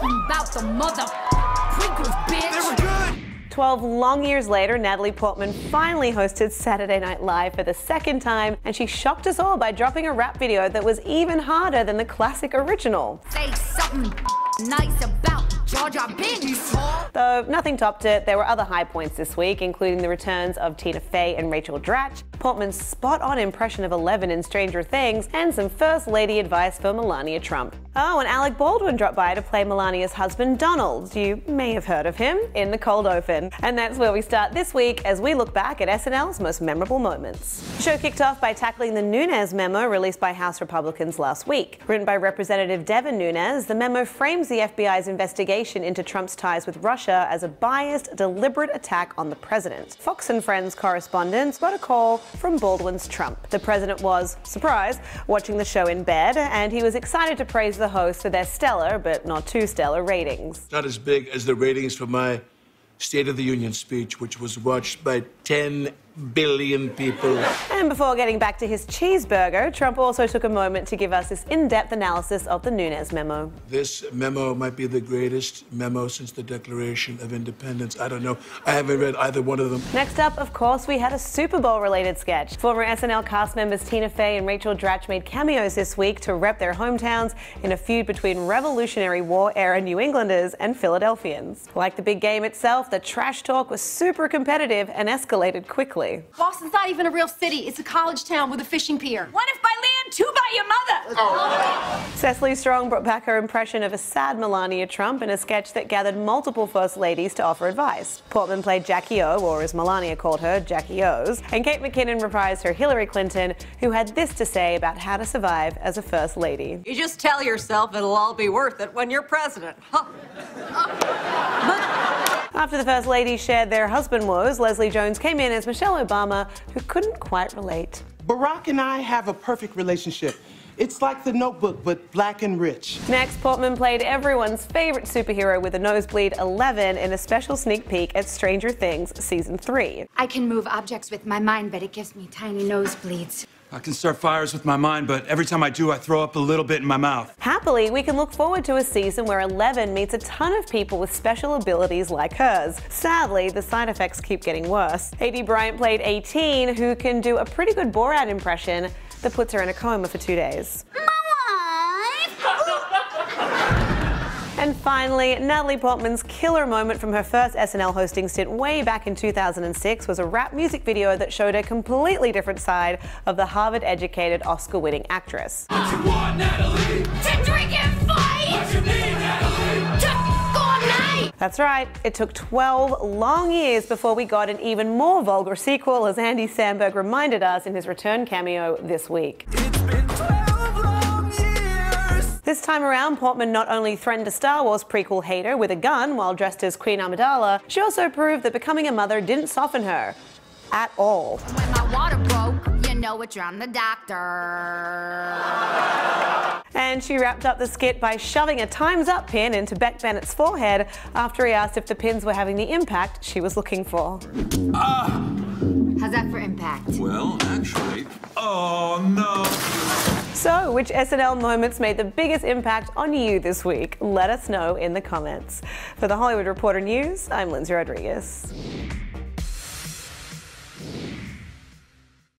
something about the mother Pringles, bitch. They were good. 12 long years later, Natalie Portman finally hosted Saturday Night Live for the second time, and she shocked us all by dropping a rap video that was even harder than the classic original. Say something nice about Georgia Binks. Though nothing topped it, there were other high points this week, including the returns of Tina Fey and Rachel Dratch, Portman's spot-on impression of Eleven in Stranger Things, and some First Lady advice for Melania Trump. Oh, and Alec Baldwin dropped by to play Melania's husband Donald. You may have heard of him in the cold open. And that's where we start this week as we look back at SNL's most memorable moments. The show kicked off by tackling the Nunes memo released by House Republicans last week. Written by Representative Devin Nunes, the memo frames the FBI's investigation into Trump's ties with Russia as a biased, deliberate attack on the president. Fox and Friends correspondents got a call from Baldwin's Trump. The president was, surprise, watching the show in bed, and he was excited to praise the hosts for their stellar, but not too stellar, ratings. Not as big as the ratings for my State of the Union speech, which was watched by 10 billion people. And before getting back to his cheeseburger, Trump also took a moment to give us this in-depth analysis of the Nunes memo. This memo might be the greatest memo since the Declaration of Independence. I don't know. I haven't read either one of them. Next up, of course, we had a Super Bowl-related sketch. Former SNL cast members Tina Fey and Rachel Dratch made cameos this week to rep their hometowns in a feud between Revolutionary War-era New Englanders and Philadelphians. Like the big game itself, the trash talk was super competitive and escalated quickly. Boston's not even a real city. It's a college town with a fishing pier. One if by land, two by your mother. Oh. Cecily Strong brought back her impression of a sad Melania Trump in a sketch that gathered multiple first ladies to offer advice. Portman played Jackie O, or as Melania called her, Jackie O's, and Kate McKinnon reprised her Hillary Clinton, who had this to say about how to survive as a first lady. You just tell yourself it'll all be worth it when you're president. Huh. After the First Ladies shared their husband woes, Leslie Jones came in as Michelle Obama, who couldn't quite relate. Barack and I have a perfect relationship. It's like The Notebook, but black and rich. Next, Portman played everyone's favorite superhero with a nosebleed 11 in a special sneak peek at Stranger Things Season 3. I can move objects with my mind, but it gives me tiny nosebleeds. I can start fires with my mind, but every time I do, I throw up a little bit in my mouth. Happily, we can look forward to a season where Eleven meets a ton of people with special abilities like hers. Sadly, the side effects keep getting worse. A.D. Bryant played 18, who can do a pretty good Borat impression that puts her in a coma for 2 days. And finally, Natalie Portman's killer moment from her first SNL hosting stint way back in 2006 was a rap music video that showed a completely different side of the Harvard-educated, Oscar-winning actress. What you want, Natalie? To drink and fight! What you need, Natalie? To go all night! That's right, it took 12 long years before we got an even more vulgar sequel, as Andy Samberg reminded us in his return cameo this week. It's been 12 long years. This time around, Portman not only threatened a Star Wars prequel hater with a gun while dressed as Queen Amidala, she also proved that becoming a mother didn't soften her. At all. When my water broke, you know it drowned the doctor. And she wrapped up the skit by shoving a Time's Up pin into Beck Bennett's forehead after he asked if the pins were having the impact she was looking for. How's that for impact? Well, actually... Oh, no. So, which SNL moments made the biggest impact on you this week? Let us know in the comments. For the Hollywood Reporter News, I'm Lindsay Rodriguez.